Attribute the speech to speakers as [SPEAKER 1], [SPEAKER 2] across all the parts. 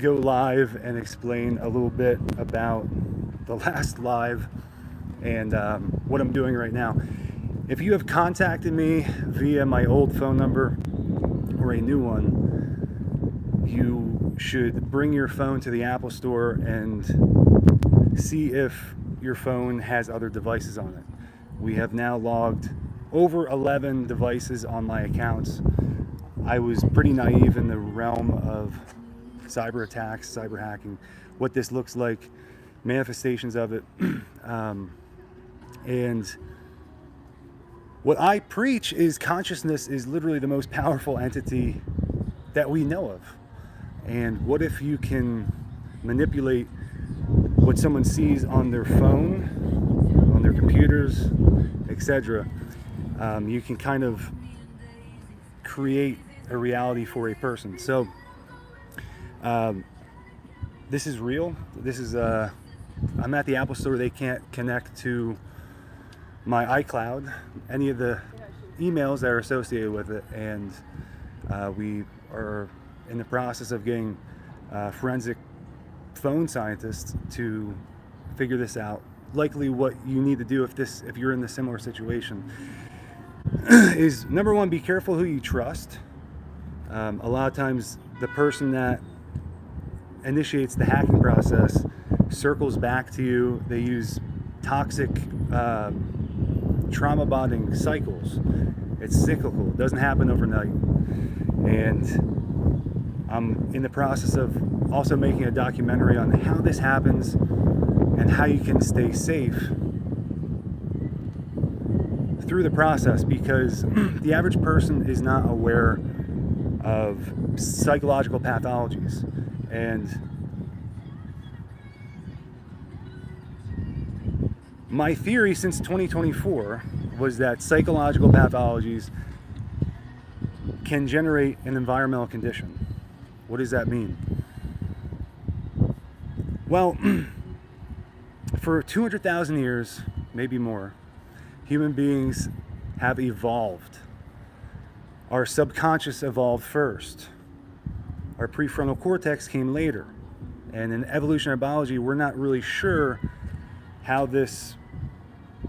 [SPEAKER 1] go live and explain a little bit about the last live and what I'm doing right now. If you have contacted me via my old phone number or a new one, you should bring your phone to the Apple Store and see if your phone has other devices on it. We have now logged over 11 devices on my accounts. I was pretty naive in the realm of cyber attacks, cyber hacking, what this looks like, manifestations of it. And what I preach is consciousness is literally the most powerful entity that we know of. And what if you can manipulate what someone sees on their phone, on their computers, etc. You can kind of create a reality for a person. So this is real. This is I'm at the Apple Store. They can't connect to my iCloud, any of the emails that are associated with it, and we are in the process of getting forensic phone scientists to figure this out. Likely what you need to do if you're in a similar situation is, number one, be careful who you trust. A lot of times the person that initiates the hacking process circles back to you. They use toxic trauma bonding cycles. It's cyclical. It doesn't happen overnight. And I'm in the process of also making a documentary on how this happens and how you can stay safe through the process, because the average person is not aware of psychological pathologies. And my theory since 2024 was that psychological pathologies can generate an environmental condition. What does that mean? Well, for 200,000 years, maybe more, human beings have evolved. Our subconscious evolved first. Our prefrontal cortex came later. And in evolutionary biology, we're not really sure how this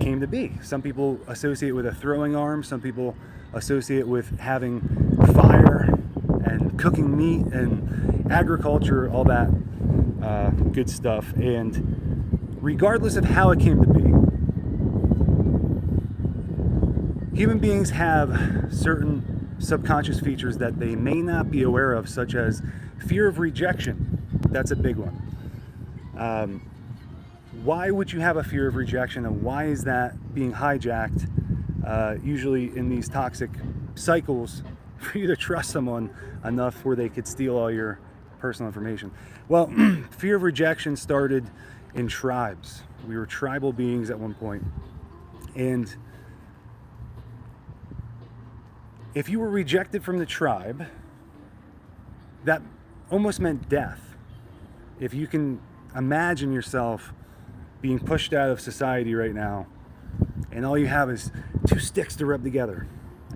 [SPEAKER 1] came to be. Some people associate it with a throwing arm. Some people associate it with having fire and cooking meat and agriculture, all that good stuff. And regardless of how it came to be, human beings have certain subconscious features that they may not be aware of, such as fear of rejection. That's a big one. Why would you have a fear of rejection, and why is that being hijacked usually in these toxic cycles for you to trust someone enough where they could steal all your personal information? Well, fear of rejection started in tribes. We were tribal beings at one point, and if you were rejected from the tribe, that almost meant death. If you can imagine yourself being pushed out of society right now, and all you have is two sticks to rub together,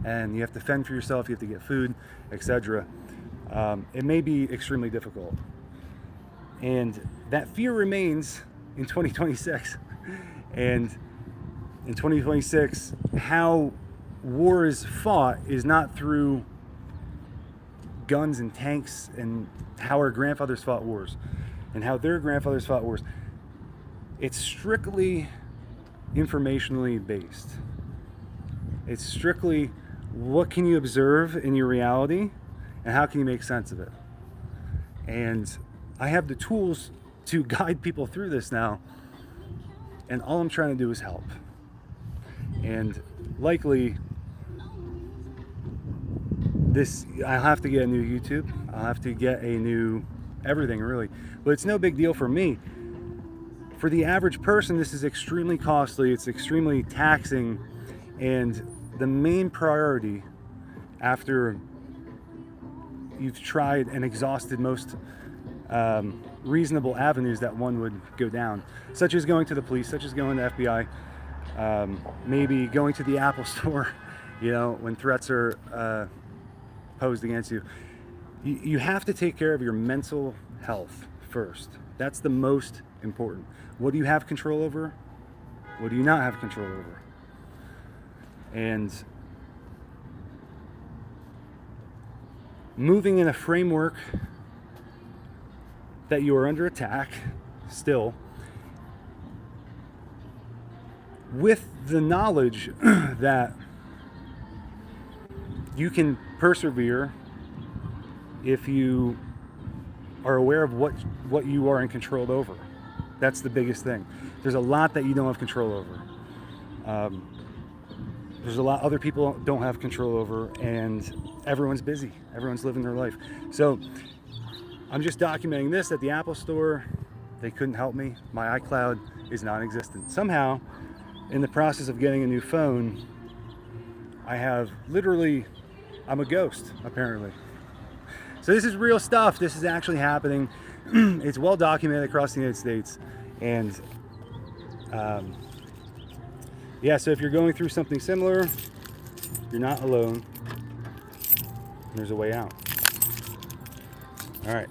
[SPEAKER 1] and you have to fend for yourself, you have to get food, etc. It may be extremely difficult. And that fear remains in 2026. And in 2026, how war is fought is not through guns and tanks and how our grandfathers fought wars and how their grandfathers fought wars. It's strictly informationally based. It's strictly what can you observe in your reality and how can you make sense of it. And I have the tools to guide people through this now, and all I'm trying to do is help. And likely I'll have to get a new YouTube, I'll have to get a new everything really, but it's no big deal for me. For the average person, this is extremely costly, it's extremely taxing, and the main priority after you've tried and exhausted most reasonable avenues that one would go down, such as going to the police, such as going to FBI, maybe going to the Apple Store, when threats are posed against you. You have to take care of your mental health first. That's the most important. What do you have control over? What do you not have control over? And moving in a framework that you are under attack still, with the knowledge that you can persevere if you are aware of what you are in control over. That's the biggest thing. There's a lot that you don't have control over. There's a lot other people don't have control over, and everyone's busy. Everyone's living their life. So I'm just documenting this at the Apple Store. They couldn't help me. My iCloud is non-existent. Somehow, in the process of getting a new phone, I have literally, I'm a ghost, apparently. So this is real stuff. This is actually happening. It's well documented across the United States. And yeah, so if you're going through something similar, you're not alone. There's a way out. All right.